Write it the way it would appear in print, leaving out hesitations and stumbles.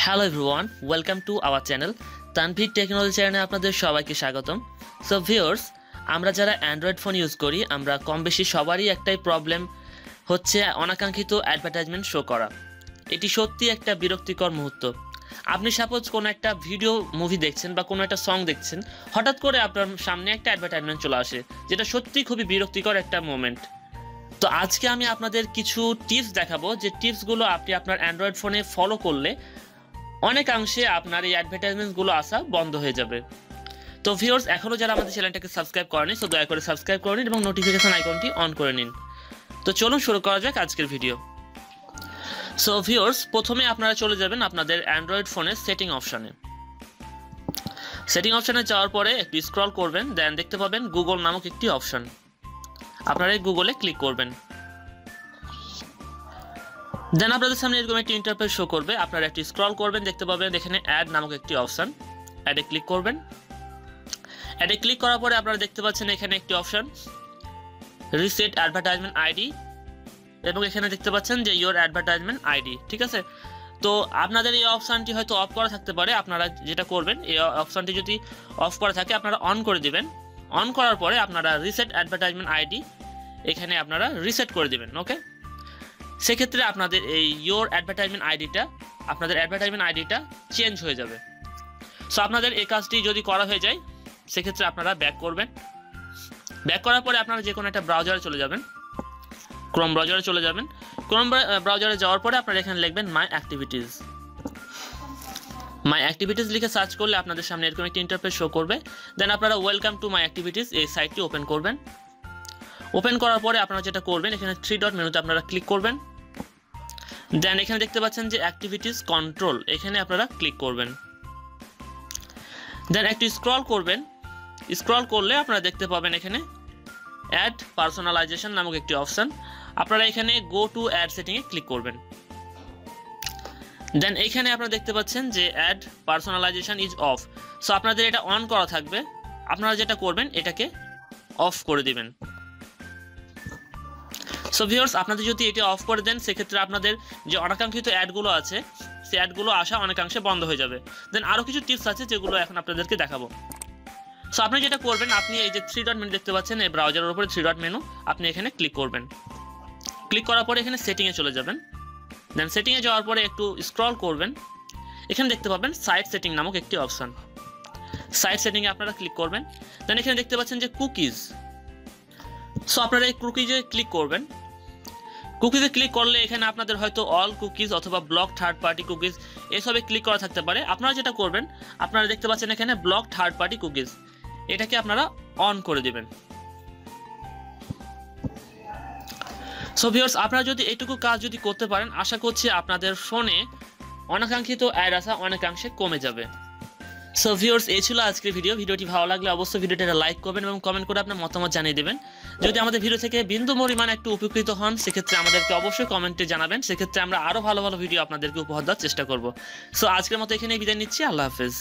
Hello everyone, welcome to our channel Tanvir technology চ্যানেলে আপনাদের সবাইকে স্বাগতম। সো ভিউয়ার্স, আমরা যারা অ্যান্ড্রয়েড ফোন ইউজ করি আমরা কম বেশি সবারই একটাই প্রবলেম হচ্ছে অনাকাঙ্ক্ষিত অ্যাডভার্টাইজমেন্ট শো করা। এটি সত্যি একটা বিরক্তিকর মুহূর্ত। আপনি সাপোজ কোনো একটা ভিডিও মুভি দেখছেন বা কোনো একটা সং দেখছেন, হঠাৎ করে আপনার সামনে একটা অ্যাডভার্টাইজমেন্ট চলে আসে, যেটা সত্যি খুবই বিরক্তিকর একটা মোমেন্ট। তো আজকে আমি আপনাদের কিছু টিপস দেখাবো, যে টিপসগুলো আপনি আপনার অ্যান্ড্রয়েড ফোনে ফলো করলে অনেকাংশে আপনার এই অ্যাডভার্টাইজমেন্টগুলো আসা বন্ধ হয়ে যাবে। তো ভিউয়ার্স, এখনও যারা আমাদের চ্যানেলটাকে সাবস্ক্রাইব করেনি, সো দয়া করে সাবস্ক্রাইব করে নিন এবং নোটিফিকেশন আইকনটি অন করে নিন। তো চলুন শুরু করা যাক আজকের ভিডিও। সো ভিউয়ার্স, প্রথমে আপনারা চলে যাবেন আপনাদের অ্যান্ড্রয়েড ফোনের সেটিং অপশানে। সেটিং অপশানে যাওয়ার পরে একটু স্ক্রল করবেন, দেন দেখতে পাবেন গুগল নামক একটি অপশান। আপনারা এই গুগলে ক্লিক করবেন, দেন আপনাদের সামনে এরকম একটি ইন্টারফেস শো করবে। আপনারা একটু স্ক্রল করবেন, দেখতে পাবেন এখানে অ্যাড নামক একটি অপশান। অ্যাডে ক্লিক করবেন। অ্যাডে ক্লিক করার পরে আপনারা দেখতে পাচ্ছেন এখানে একটি অপশান রিসেট অ্যাডভার্টাইজমেন্ট আইডি, এবং এখানে দেখতে পাচ্ছেন যে ইয়োর অ্যাডভার্টাইজমেন্ট আইডি। ঠিক আছে, তো আপনাদের এই অপশানটি হয়তো অফ করা থাকতে পারে। আপনারা যেটা করবেন, এই অপশানটি যদি অফ করা থাকে আপনারা অন করে দিবেন। অন করার পরে আপনারা রিসেট অ্যাডভার্টাইজমেন্ট আইডি এখানে আপনারা রিসেট করে দিবেন। ওকে, সেক্ষেত্রে আপনাদের এই ইয়োর অ্যাডভার্টাইজমেন্ট আইডিটা চেঞ্জ হয়ে যাবে। সো আপনাদের এই কাজটি যদি করা হয়ে যায়, সেক্ষেত্রে আপনারা ব্যাক করবেন। ব্যাক করার পরে আপনারা যে কোনো একটা ব্রাউজারে চলে যাবেন, ক্রোম ব্রাউজারে চলে যাবেন। ক্রোম ব্রাউজারে যাওয়ার পরে আপনারা এখানে লিখবেন মাই অ্যাক্টিভিটিস লিখে সার্চ করলে আপনাদের সামনে এরকম একটি ইন্টারফেস শো করবে। দেন আপনারা ওয়েলকাম টু মাই অ্যাক্টিভিটিস এই সাইটটি ওপেন করবেন। ওপেন করার পরে আপনারা যেটা করবেন, এখানে 3 ডট মেনুতে আপনারা ক্লিক করবেন। দেন এখানে দেখতে পাচ্ছেন যে অ্যাক্টিভিটিস কন্ট্রোল, এখানে আপনারা ক্লিক করবেন। দেন একটু স্ক্রল করবেন। স্ক্রল করলে আপনারা দেখতে পাবেন এখানে অ্যাড পার্সোনালাইজেশন নামক একটি অপশান। আপনারা এখানে গো টু অ্যাড সেটিংয়ে ক্লিক করবেন। দেন এইখানে আপনারা দেখতে পাচ্ছেন যে ad personalization is off. So আপনাদের এটা অন করা থাকবে। আপনারা যেটা করবেন, এটাকে অফ করে দিবেন। সো ভিউয়ার্স, আপনাদের যদি এটা অফ করে দেন, সেক্ষেত্রে আপনাদের যে অনাকাঙ্ক্ষিত অ্যাডগুলো আছে, সেই অ্যাডগুলো আসা অনেকাংশে বন্ধ হয়ে যাবে। দেন আরও কিছু টিপস আছে যেগুলো এখন আপনাদেরকে দেখাবো। সো আপনি যেটা করবেন, আপনি এই যে 3 ডট মেনু দেখতে পাচ্ছেন, এই ব্রাউজারের উপরে 3 ডট মেনু, আপনি এখানে ক্লিক করবেন। ক্লিক করার পরে এখানে সেটিংয়ে চলে যাবেন। দেন সেটিংয়ে যাওয়ার পরে একটু স্ক্রল করবেন। এখানে দেখতে পাবেন সাইট সেটিং নামক একটি অপশান। সাইট সেটিংয়ে আপনারা ক্লিক করবেন। দেন এখানে দেখতে পাচ্ছেন যে কুকিজ। সো আপনারা এই কুকিজে ক্লিক করবেন। কুকিজে ক্লিক করলে এখানে আপনাদের হয়তো অল কুকিজ অথবা ব্লক থার্ড পার্টি কুকিজ এসবে ক্লিক করা থাকতে পারে। আপনারা যেটা করবেন, আপনারা দেখতে পাচ্ছেন এখানে ব্লক থার্ড পার্টি কুকিজ, এটাকে আপনারা অন করে দিবেন। সো ভিউয়ার্স, আপনারা যদি এইটুকু কাজ যদি করতে পারেন, আশা করছি আপনাদের ফোনে অনাকাঙ্ক্ষিত অ্যাড আসা অনেকাংশে কমে যাবে। সো ভিউয়ার্স, এই ছিল আজকের ভিডিওটি ভালো লাগলে অবশ্যই ভিডিওটা লাইক করবেন এবং কমেন্ট করে আপনার মতামত জানিয়ে দেবেন। যদি আমাদের ভিডিও থেকে বিন্দু পরিমাণ একটু উপকৃত হন, সেক্ষেত্রে আমাদেরকে অবশ্যই কমেন্টে জানাবেন। সেক্ষেত্রে আমরা আরও ভালো ভালো ভিডিও আপনাদেরকে উপহার দেওয়ার চেষ্টা করব। সো আজকের মতো এখানেই বিদায় নিচ্ছি। আল্লাহ হাফেজ।